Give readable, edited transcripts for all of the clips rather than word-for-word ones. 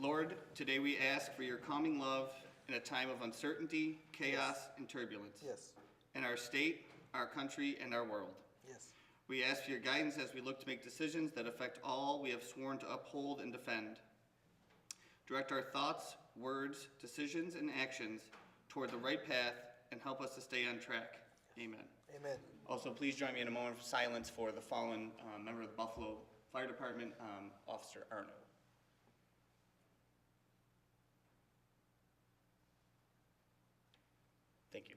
Lord, today we ask for your calming love in a time of uncertainty, chaos, and turbulence. Yes. In our state, our country, and our world. Yes. We ask for your guidance as we look to make decisions that affect all we have sworn to uphold and defend. Direct our thoughts, words, decisions, and actions toward the right path and help us to stay on track. Amen. Amen. Also, please join me in a moment of silence for the fallen member of the Buffalo Fire Department, Officer Arno. Thank you.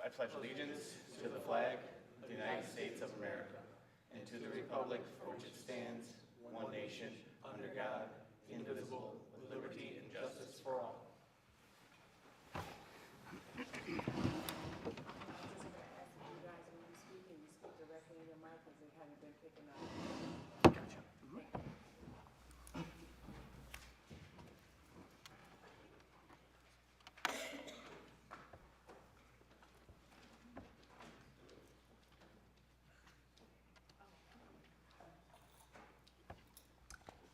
I pledge allegiance to the flag of the United States of America and to the republic for which it stands, one nation, under God, indivisible, with liberty and justice for all.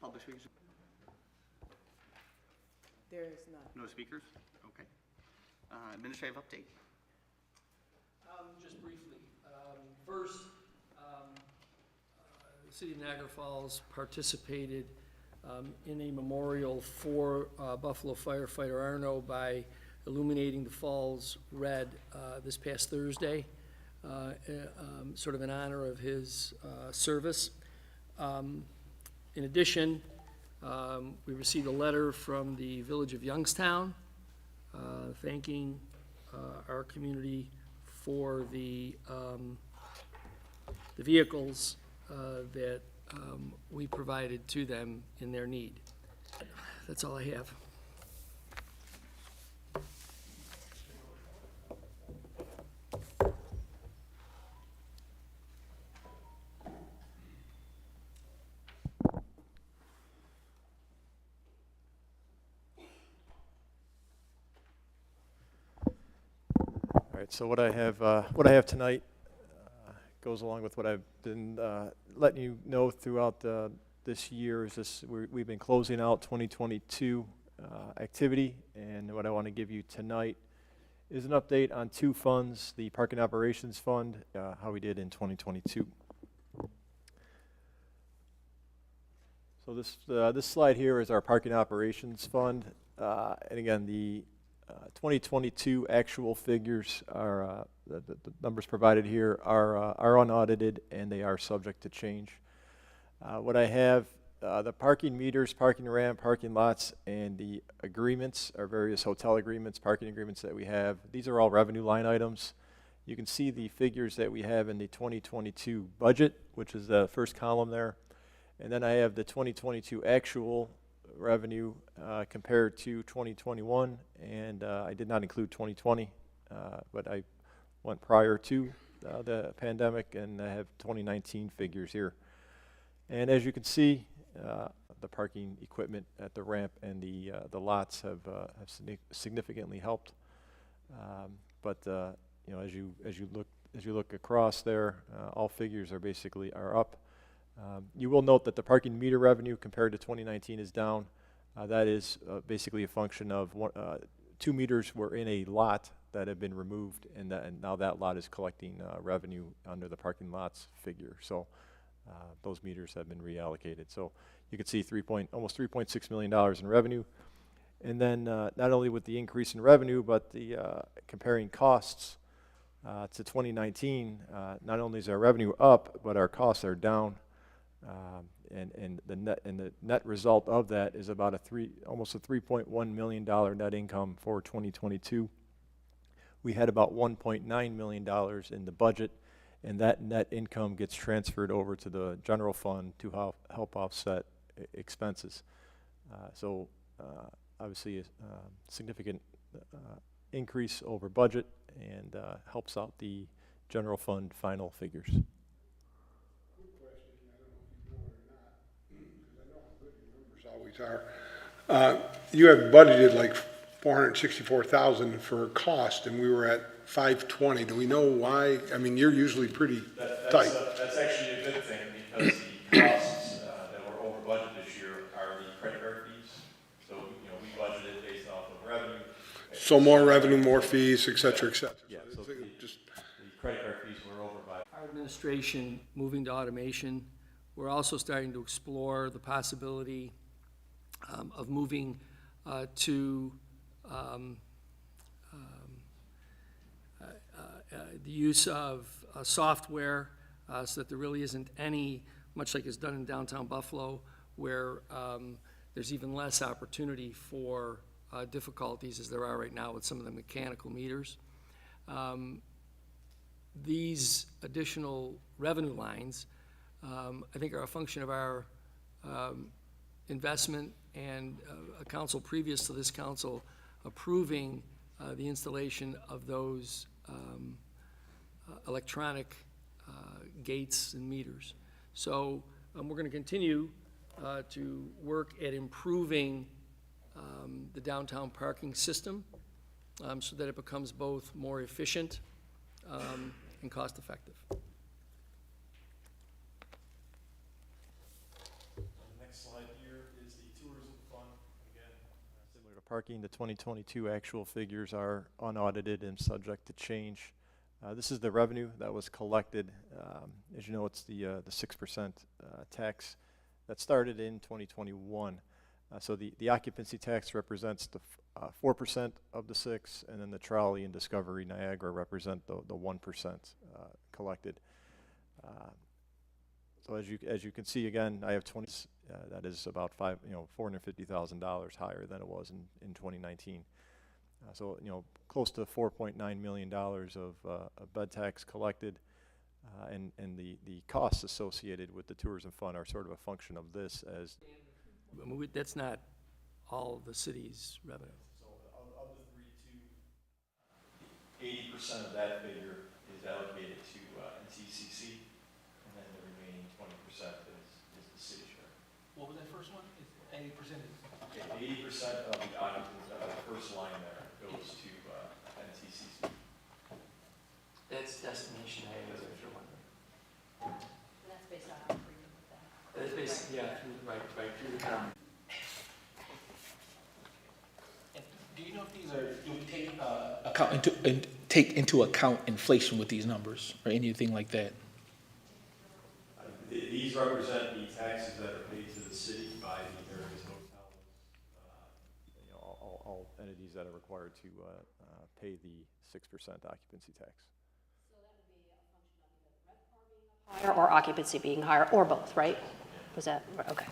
Public speakers? There is none. No speakers? Okay. Administrative update. Just briefly. First, the City of Niagara Falls participated in a memorial for Buffalo firefighter Arno by illuminating the falls red this past Thursday, sort of in honor of his service. In addition, we received a letter from the Village of Youngstown thanking our community for the vehicles that we provided to them in their need. That's all I have. All right, so what I have tonight goes along with what I've been letting you know throughout this year. We've been closing out 2022 activity, and what I want to give you tonight is an update on two funds: the Parking Operations Fund, how we did in 2022. So this slide here is our Parking Operations Fund, and again, the 2022 actual figures are the numbers provided here are unaudited, and they are subject to change. What I have, the parking meters, parking ramp, parking lots, and the agreements are various hotel agreements, parking agreements that we have. These are all revenue line items. You can see the figures that we have in the 2022 budget, which is the first column there. And then I have the 2022 actual revenue compared to 2021, and I did not include 2020, but I went prior to the pandemic, and I have 2019 figures here. And as you can see, the parking equipment at the ramp and the lots have significantly helped. But you know, as you look across there, all figures are up. You will note that the parking meter revenue compared to 2019 is down. That is basically a function of 2 meters were in a lot that have been removed, and now that lot is collecting revenue under the parking lots figure. So those meters have been reallocated. So you can see almost $3.6 million in revenue. And then not only with the increase in revenue, but the comparing costs to 2019, not only is our revenue up, but our costs are down. And the net result of that is about almost a $3.1 million net income for 2022. We had about $1.9 million in the budget, and that net income gets transferred over to the general fund to help offset expenses. So obviously a significant increase over budget, and helps out the general fund final figures. Always are. You have budgeted like $464,000 for cost, and we were at $520. Do we know why? I mean, you're usually pretty tight. That's actually a good thing, because the costs that were over budget this year are So more revenue, more fees, et cetera, et cetera. Yeah, so Just, the credit card fees were over by. Our administration moving to automation. We're also starting to explore the possibility of moving to the use of software so that there really isn't any, much like is done in downtown Buffalo, where there's even less opportunity for difficulties as there are right now with some of the mechanical meters. These additional revenue lines, I think, are a function of our investment and a council previous to this council approving the installation of those electronic gates and meters. So we're going to continue to work at improving the downtown parking system so that it becomes both more efficient and cost-effective. The next slide here is the tourism fund. Again, similar to parking, the 2022 actual figures are unaudited and subject to change. This is the revenue that was collected. As you know, it's the 6% tax that started in 2021. So the occupancy tax represents the 4% of the 6, and then the trolley and Discovery Niagara represent the 1% collected. So as you can see, again, I have 20. That is about $450,000 higher than it was in 2019. So close to $4.9 million of bed tax collected, and the costs associated with the tourism fund are sort of a function of this. As I mean, that's not all the city's revenue. so of the 3.2, 80% of that figure is allocated to NTCC, and then the remaining 20% is the city share. What was that first one? 80%? 80% of the occupancy of the first line there goes to NTCC. That's destination A, if you're wondering. That's based on our agreement with them. That's basically, yeah, through the county. And do you know if these are, do we take into account inflation with these numbers or anything like that? These represent the taxes that are paid to the city by the various hotels, all entities that are required to pay the 6% occupancy tax. So that would be a function of either the RevPAR being up higher or occupancy being higher, or both, right? Was that, okay.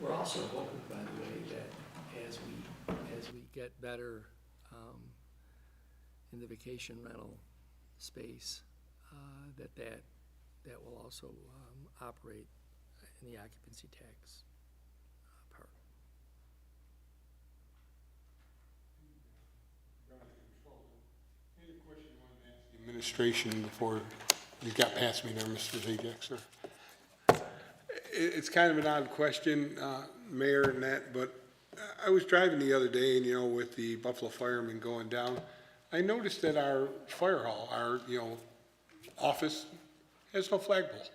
We're also hoping, by the way, that as we get better in the vacation rental space, that will also operate in the occupancy tax part. any question you wanted to ask the administration before you got past me there, Mr. Zajac, sir? It's kind of an odd question, Mayor and that, but I was driving the other day and, with the Buffalo firemen going down, I noticed that our fire hall, our, office has no flagpole.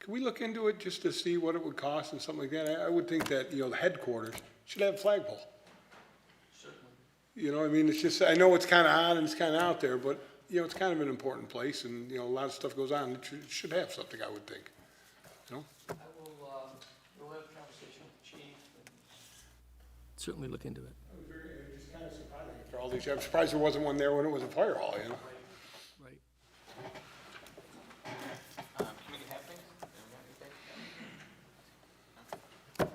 Can we look into it just to see what it would cost and something like that? I would think that, the headquarters should have a flagpole. Certainly. It's just, I know it's kind of odd and it's kind of out there, but, it's kind of an important place and, a lot of stuff goes on. It should have something, I would think, I will, we'll have a conversation with the chief and certainly look into it. It was just kind of surprising after all these years. I'm surprised there wasn't one there when it was a fire hall, Right. Can we have things? Okay.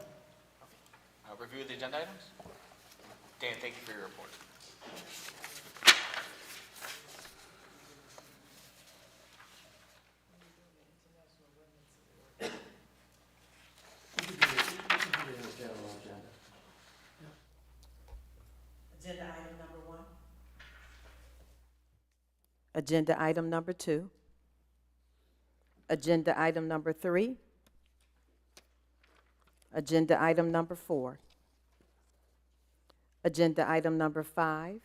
Review the agenda items? Dan, thank you for your report. Agenda item number 1. Agenda item number 2. Agenda item number 3. Agenda item number 4. Agenda item number 5.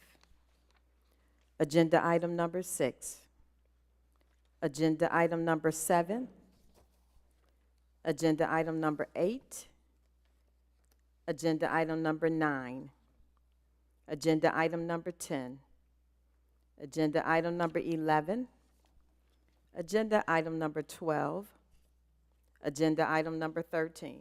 Agenda item number 6. Agenda item number 7. Agenda item number 8. Agenda item number 9. Agenda item number 10. Agenda item number 11. Agenda item number 12. Agenda item number 13.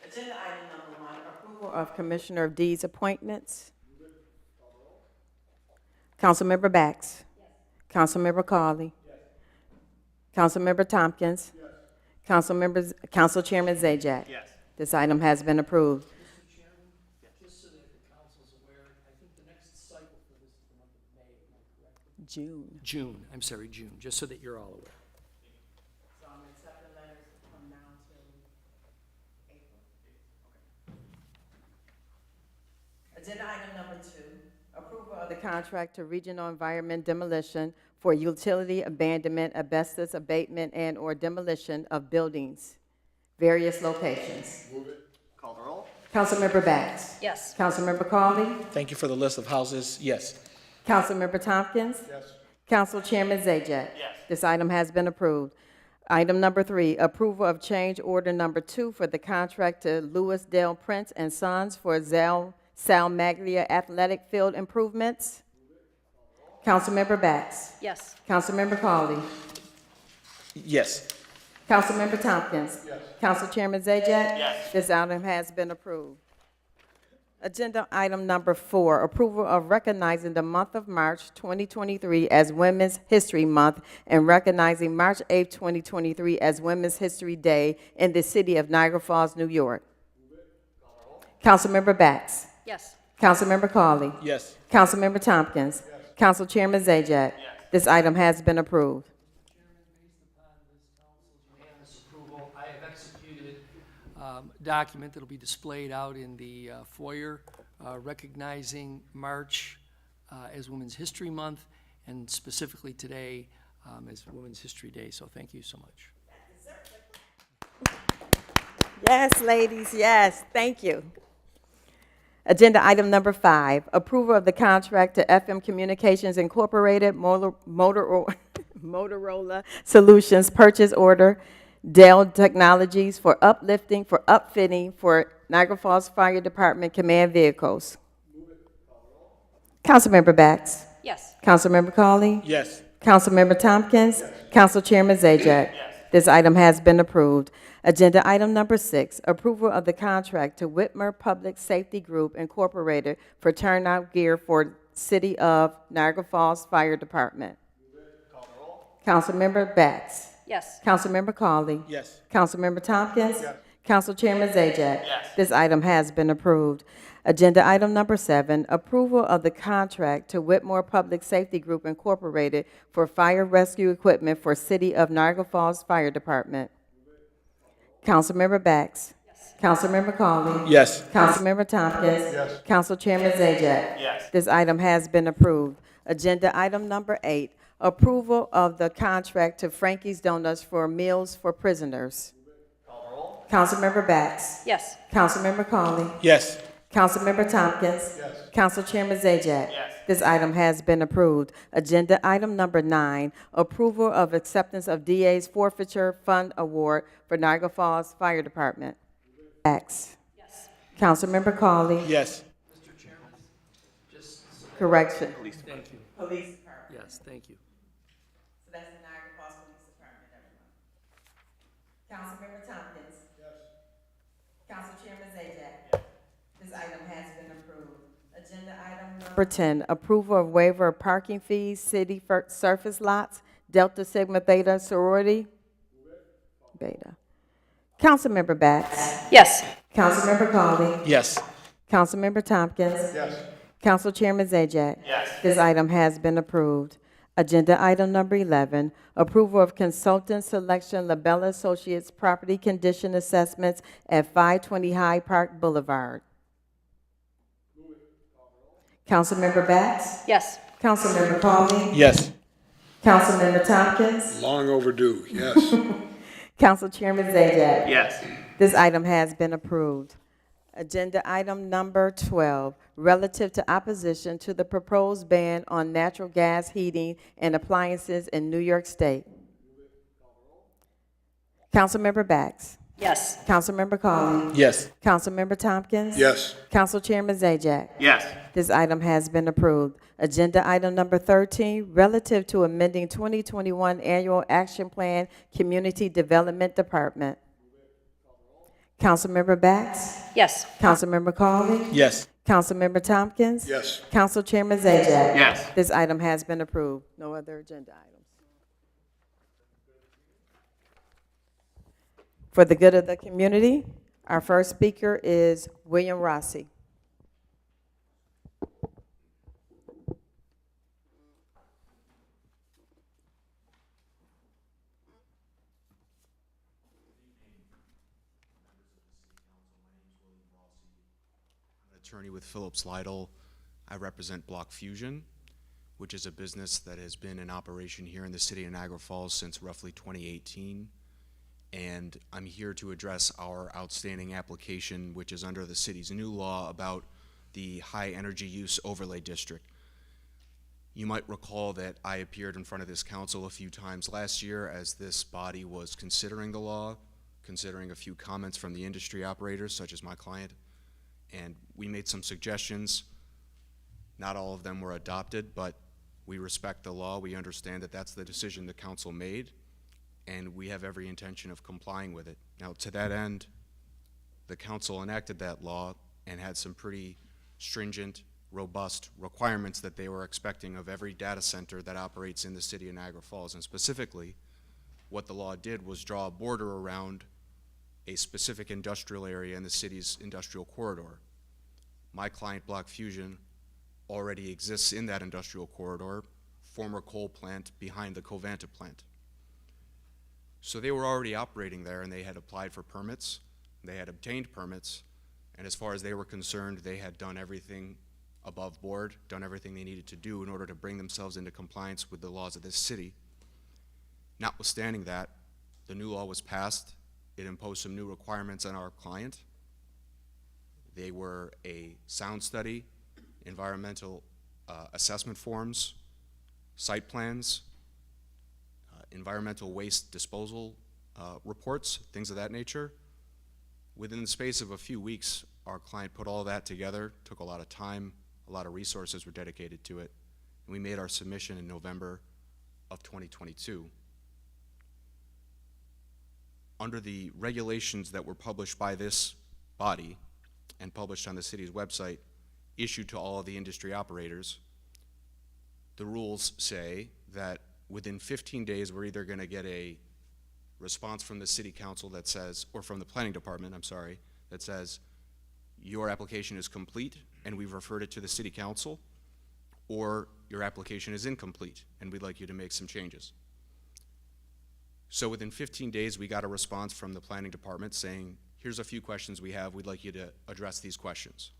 Agenda item number 1, approval of Commissioner of Deeds appointments. Councilmember Bax. Councilmember Cawley. Councilmember Tompkins. Council Chairman Zajac. Yes. This item has been approved. Mr. Chairman, just so that the council's aware, I think the next cycle for this is the month of May, am I correct? June. June, I'm sorry, June, just so that you're all aware. So I'm accepting letters from now to April. Agenda item number 2, approval of the contract to Regional Environment Demolition for utility abandonment, asbestos abatement, and/or demolition of buildings, various locations. Call the roll. Councilmember Bax. Yes. Councilmember Cawley. Thank you for the list of houses. Yes. Councilmember Tompkins. Yes. Council Chairman Zajac. Yes. This item has been approved. Item number 3, approval of change order number 2 for the contract to Louis Dale Prince and Sons for Sal Maglia Athletic Field improvements. Councilmember Bax. Yes. Councilmember Cawley. Yes. Councilmember Tompkins. Yes. Council Chairman Zajac. Yes. This item has been approved. Agenda item number 4, approval of recognizing the month of March 2023 as Women's History Month and recognizing March 8, 2023 as Women's History Day in the city of Niagara Falls, New York. Councilmember Bax. Yes. Councilmember Cawley. Yes. Councilmember Tompkins. Council Chairman Zajac. This item has been approved. Chairman, based upon this council's unanimous approval, I have executed a document that'll be displayed out in the foyer recognizing March as Women's History Month and specifically today as Women's History Day, so thank you so much. Yes, ladies, yes, thank you. Agenda item number 5, approval of the contract to FM Communications Incorporated, Motorola Solutions Purchase Order, Dell Technologies for upfitting for Niagara Falls Fire Department command vehicles. Councilmember Bax. Yes. Councilmember Cawley. Yes. Councilmember Tompkins. Council Chairman Zajac. This item has been approved. Agenda item number 6, approval of the contract to Whitmer Public Safety Group Incorporated for turnout gear for City of Niagara Falls Fire Department. Councilmember Bax. Yes. Councilmember Cawley. Yes. Councilmember Tompkins. Council Chairman Zajac. This item has been approved. Agenda item number 7, approval of the contract to Whitmore Public Safety Group Incorporated for fire rescue equipment for City of Niagara Falls Fire Department. Councilmember Bax. Councilmember Cawley. Yes. Councilmember Tompkins. Council Chairman Zajac. This item has been approved. Agenda item number 8, approval of the contract to Frankie's Donuts for meals for prisoners. Councilmember Bax. Yes. Councilmember Cawley. Yes. Councilmember Tompkins. Council Chairman Zajac. This item has been approved. Agenda item number 9, approval of acceptance of DA's forfeiture fund award for Niagara Falls Fire Department. Bax. Yes. Councilmember Cawley. Yes. Mr. Chairman, just, Correction. thank you. Police Department. Yes, thank you. So that's the Niagara Falls Police Department, everyone. Councilmember Tompkins. Council Chairman Zajac. This item has been approved. Agenda item number 10, approval of waiver of parking fees, city surface lots, Delta Sigma Theta sorority. Beta. Councilmember Bax. Yes. Councilmember Cawley. Yes. Councilmember Tompkins. Council Chairman Zajac. This item has been approved. Agenda item number 11, approval of consultant selection Labella Associates property condition assessments at 520 Hyde Park Boulevard. Councilmember Bax. Yes. Councilmember Cawley. Yes. Councilmember Tompkins. Long overdue, yes. Council Chairman Zajac, Yes. this item has been approved. Agenda item number 12, relative to opposition to the proposed ban on natural gas heating and appliances in New York State. Councilmember Bax. Yes. Councilmember Cawley. Yes. Councilmember Tompkins. Yes. Council Chairman Zajac, Yes. this item has been approved. Agenda item number 13, relative to amending 2021 Annual Action Plan, Community Development Department. Councilmember Bax. Yes. Councilmember Cawley. Yes. Councilmember Tompkins. Yes. Council Chairman Zajac, Yes. this item has been approved. No other agenda items. For the good of the community, our first speaker is William Rossi. An attorney with Phillips Lytle. I represent Block Fusion, which is a business that has been in operation here in the city of Niagara Falls since roughly 2018. And I'm here to address our outstanding application, which is under the city's new law about the high energy use overlay district. You might recall that I appeared in front of this council a few times last year as this body was considering the law, considering a few comments from the industry operators, such as my client, and we made some suggestions. Not all of them were adopted, but we respect the law. We understand that that's the decision the council made, and we have every intention of complying with it. Now, to that end, the council enacted that law and had some pretty stringent, robust requirements that they were expecting of every data center that operates in the city of Niagara Falls. And specifically, what the law did was draw a border around a specific industrial area in the city's industrial corridor. My client, Block Fusion, already exists in that industrial corridor, former coal plant behind the Covanta plant. So they were already operating there, and they had applied for permits, they had obtained permits, and as far as they were concerned, they had done everything above board, done everything they needed to do in order to bring themselves into compliance with the laws of this city. Notwithstanding that, the new law was passed. It imposed some new requirements on our client. They were a sound study, environmental assessment forms, site plans, environmental waste disposal reports, things of that nature. Within the space of a few weeks, our client put all that together, took a lot of time, a lot of resources were dedicated to it, and we made our submission in November of 2022. Under the regulations that were published by this body and published on the city's website, issued to all of the industry operators, the rules say that within 15 days, we're either going to get a response from the city council that says, or from the planning department, I'm sorry, that says, your application is complete and we've referred it to the city council, or your application is incomplete and we'd like you to make some changes. So within 15 days, we got a response from the planning department saying, here's a few questions we have, we'd like you to address these questions.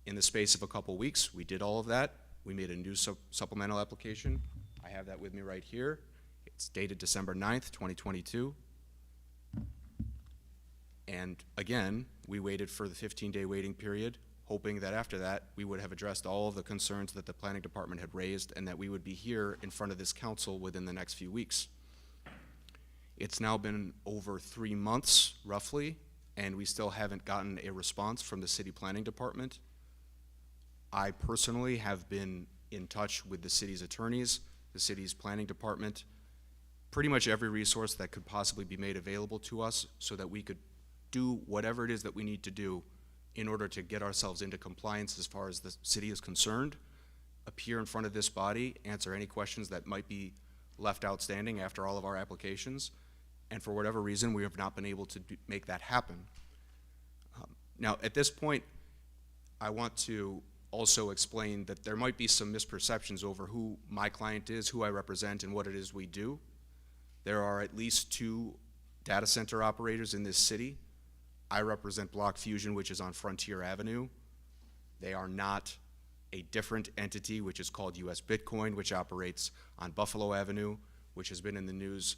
In the space of a couple weeks, we did all of that. We made a new supplemental application. I have that with me right here. It's dated December 9th, 2022. And again, we waited for the 15-day waiting period, hoping that after that, we would have addressed all of the concerns that the planning department had raised and that we would be here in front of this council within the next few weeks. It's now been over 3 months, roughly, and we still haven't gotten a response from the city planning department. I personally have been in touch with the city's attorneys, the city's planning department, pretty much every resource that could possibly be made available to us so that we could do whatever it is that we need to do in order to get ourselves into compliance as far as the city is concerned, appear in front of this body, answer any questions that might be left outstanding after all of our applications, and for whatever reason, we have not been able to make that happen. Now, at this point, I want to also explain that there might be some misperceptions over who my client is, who I represent, and what it is we do. There are at least 2 data center operators in this city. I represent Block Fusion, which is on Frontier Avenue. They are not a different entity, which is called US Bitcoin, which operates on Buffalo Avenue, which has been in the news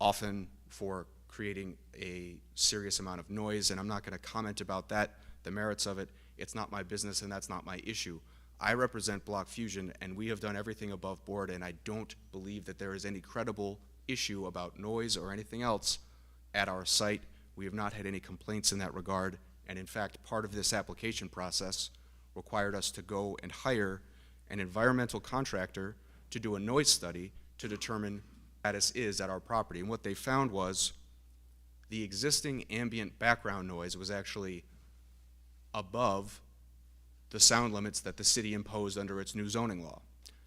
often for creating a serious amount of noise, and I'm not going to comment about that, the merits of it. It's not my business, and that's not my issue. I represent Block Fusion, and we have done everything above board, and I don't believe that there is any credible issue about noise or anything else at our site. We have not had any complaints in that regard, and in fact, part of this application process required us to go and hire an environmental contractor to do a noise study to determine status is at our property. And what they found was the existing ambient background noise was actually above the sound limits that the city imposed under its new zoning law.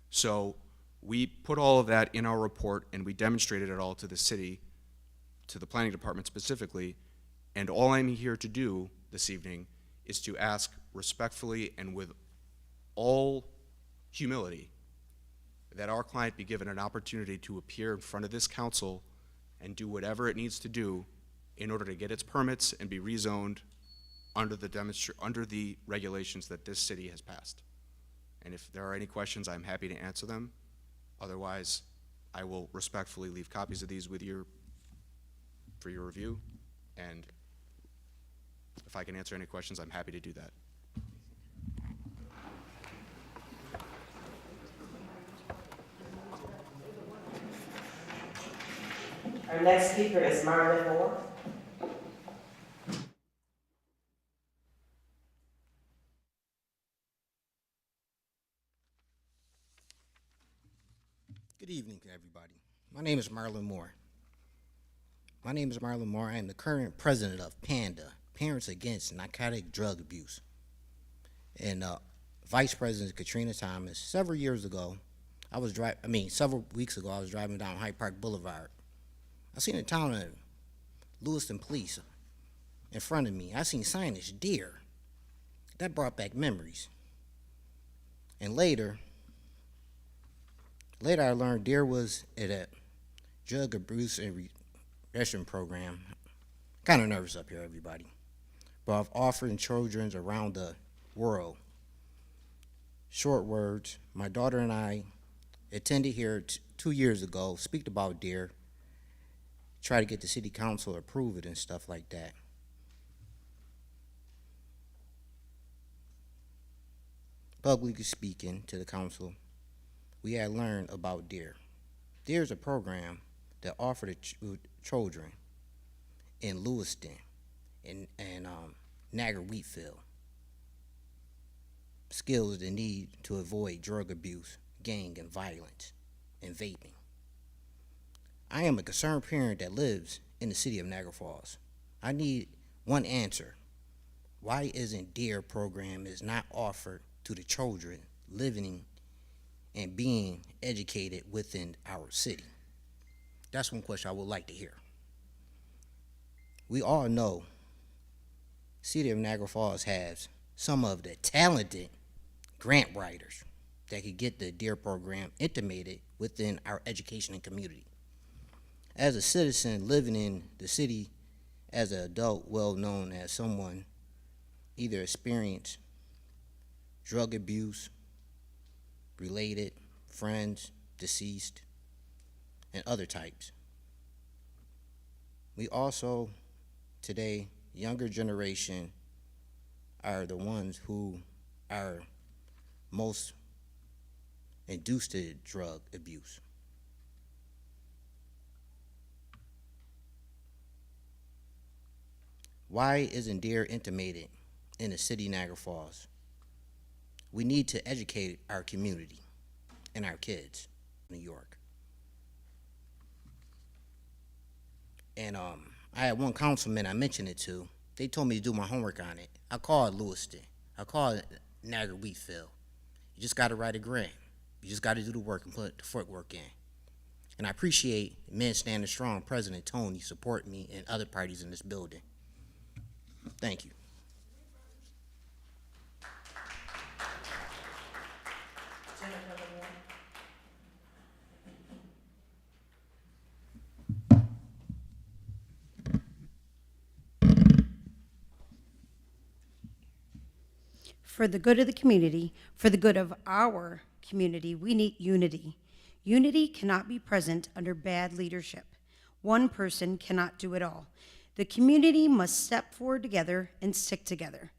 So we put all of that in our report, and we demonstrated it all to the city, to the planning department specifically, and all I'm here to do this evening is to ask respectfully and with all humility that our client be given an opportunity to appear in front of this council and do whatever it needs to do in order to get its permits and be rezoned under the regulations that this city has passed. And if there are any questions, I'm happy to answer them. Otherwise, I will respectfully leave copies of these with you for your review. And if I can answer any questions, I'm happy to do that. Our next speaker is Marlon Moore. Good evening, everybody. My name is Marlon Moore. I am the current president of PANDA, Parents Against Narcotic Drug Abuse. And Vice President Katrina Thomas, several weeks ago, I was driving down Hyde Park Boulevard. I seen a town of Lewiston Police in front of me. I seen signage, deer. That brought back memories. And later I learned deer was at a drug abuse and reduction program. Kind of nervous up here, everybody. But I've offered children around the world. Short words, my daughter and I attended here 2 years ago, speak about deer, try to get the city council to approve it and stuff like that. Publicly speaking to the council, we had learned about deer. Deer is a program that offered children in Lewiston and Niagara Wheatfield skills they need to avoid drug abuse, gang and violence, and vaping. I am a concerned parent that lives in the city of Niagara Falls. I need one answer. Why isn't DARE program is not offered to the children living and being educated within our city? That's one question I would like to hear. We all know city of Niagara Falls has some of the talented grant writers that could get the DARE program implemented within our education and community. As a citizen living in the city, as an adult, well known as someone either experienced drug abuse, related, friends, deceased, and other types. We also, today, younger generation are the ones who are most induced to drug abuse. Why isn't DARE implemented in the city of Niagara Falls? We need to educate our community and our kids in New York. And I had one councilman I mentioned it to. They told me to do my homework on it. I called Lewiston. I called Niagara Wheatfield. You just got to write a grant. You just got to do the work and put the footwork in. And I appreciate Men Standing Strong, President Tony, support me and other parties in this building. Thank you. for the good of the community, for the good of our community, we need unity. Unity cannot be present under bad leadership. One person cannot do it all. The community must step forward together and stick together.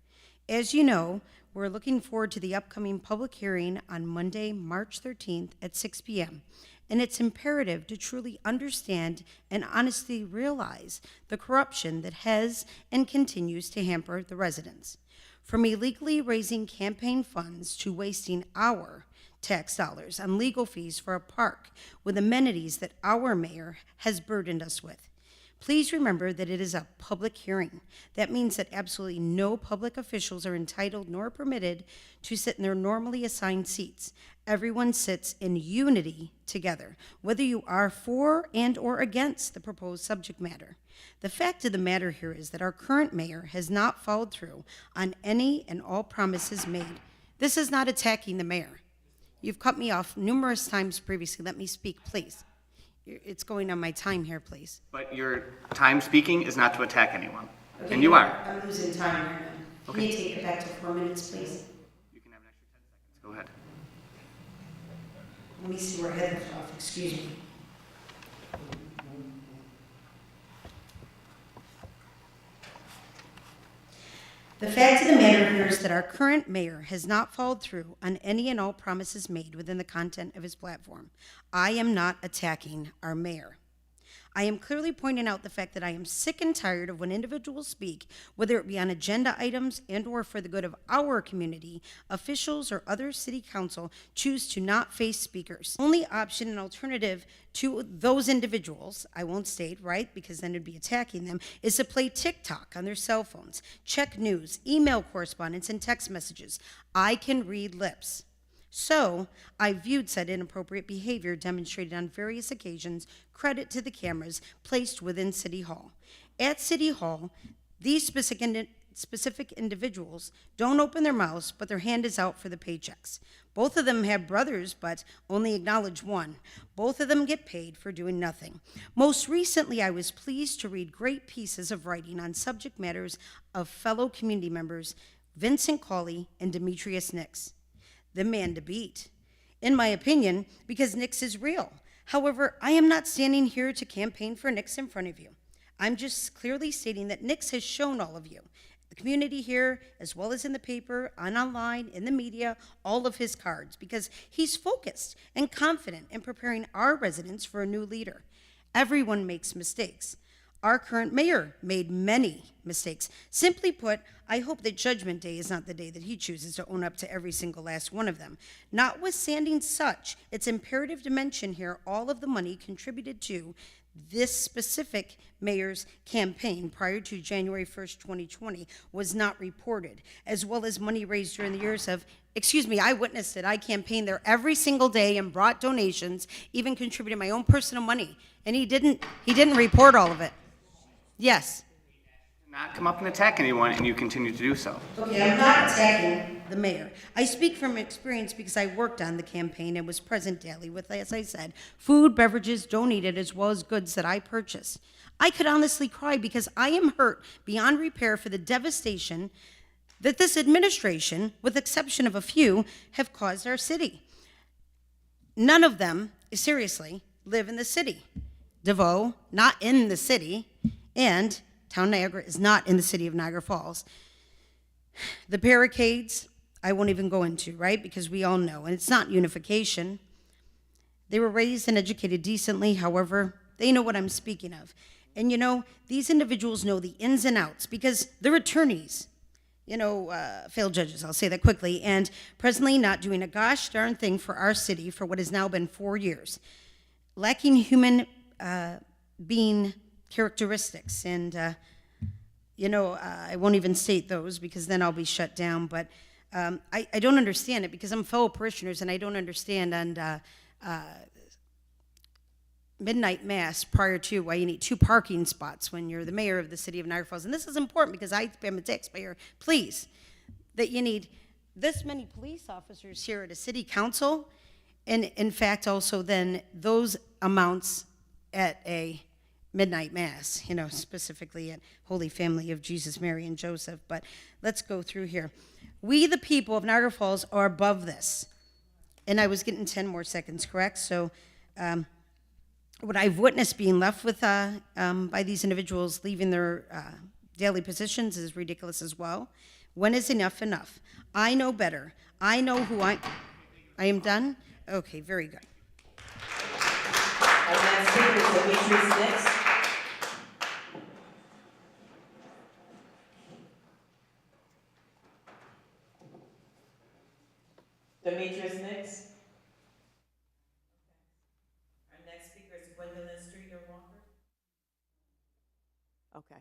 As you know, we're looking forward to the upcoming public hearing on Monday, March 13th at 6 p.m. And it's imperative to truly understand and honestly realize the corruption that has and continues to hamper the residents. From illegally raising campaign funds to wasting our tax dollars on legal fees for a park with amenities that our mayor has burdened us with. Please remember that it is a public hearing. That means that absolutely no public officials are entitled nor permitted to sit in their normally assigned seats. Everyone sits in unity together, whether you are for and or against the proposed subject matter. The fact of the matter here is that our current mayor has not followed through on any and all promises made. This is not attacking the mayor. You've cut me off numerous times previously. Let me speak, please. It's going on my time here, please. But your time speaking is not to attack anyone, Okay, and you are. I'm losing time right now. Can you take it back to 4 minutes, please? You can have an extra 10 seconds. Go ahead. Let me see where I had left off, excuse me. The fact of the matter here is that our current mayor has not followed through on any and all promises made within the content of his platform. I am not attacking our mayor. I am clearly pointing out the fact that I am sick and tired of when individuals speak, whether it be on agenda items and or for the good of our community, officials or other city council choose to not face speakers. Only option and alternative to those individuals, I won't state, right, because then it'd be attacking them, is to play TikTok on their cell phones, check news, email correspondence, and text messages. I can read lips. So, I viewed said inappropriate behavior demonstrated on various occasions credit to the cameras placed within City Hall. At City Hall, these specific individuals don't open their mouths, but their hand is out for the paychecks. Both of them have brothers, but only acknowledge one. Both of them get paid for doing nothing. Most recently, I was pleased to read great pieces of writing on subject matters of fellow community members Vincent Cawley and Demetrius Nix. The man to beat, in my opinion, because Nix is real. However, I am not standing here to campaign for Nix in front of you. I'm just clearly stating that Nix has shown all of you, the community here, as well as in the paper, and online, in the media, all of his cards, because he's focused and confident in preparing our residents for a new leader. Everyone makes mistakes. Our current mayor made many mistakes. Simply put, I hope that Judgment Day is not the day that he chooses to own up to every single last one of them. Notwithstanding such, it's imperative to mention here all of the money contributed to this specific mayor's campaign prior to January 1st, 2020 was not reported, as well as money raised during the years of, I witnessed it. I campaigned there every single day and brought donations, even contributed my own personal money, and he didn't report all of it. Yes. Not come up and attack anyone, and you continue to do so. Okay, I'm not attacking the mayor. I speak from experience because I worked on the campaign and was present daily with, as I said, food, beverages donated, as well as goods that I purchased. I could honestly cry because I am hurt beyond repair for the devastation that this administration, with the exception of a few, have caused our city. None of them, seriously, live in the city. DeVoe, not in the city, and Town Niagara is not in the city of Niagara Falls. The barricades, I won't even go into, right? Because we all know, and it's not unification. They were raised and educated decently, however, they know what I'm speaking of. And you know, these individuals know the ins and outs because they're attorneys, failed judges, I'll say that quickly, and presently not doing a gosh darn thing for our city for what has now been 4 years. Lacking human being characteristics, and I won't even state those because then I'll be shut down, but I don't understand it because I'm fellow parishioners and I don't understand on midnight mass prior to why you need 2 parking spots when you're the mayor of the city of Niagara Falls. And this is important because I am a taxpayer. Please, that you need this many police officers here at a city council, and in fact also then those amounts at a midnight mass, specifically at Holy Family of Jesus, Mary, and Joseph. But let's go through here. We, the people of Niagara Falls, are above this. And I was getting 10 more seconds, correct? So what I've witnessed being left with by these individuals leaving their daily positions is ridiculous as well. When is enough enough? I know better. I know who I am done? Okay, very good. Our next speaker is Demetrius Nix. Demetrius Nix. Our next speaker is Gwendolyn Streeter Walker. Okay.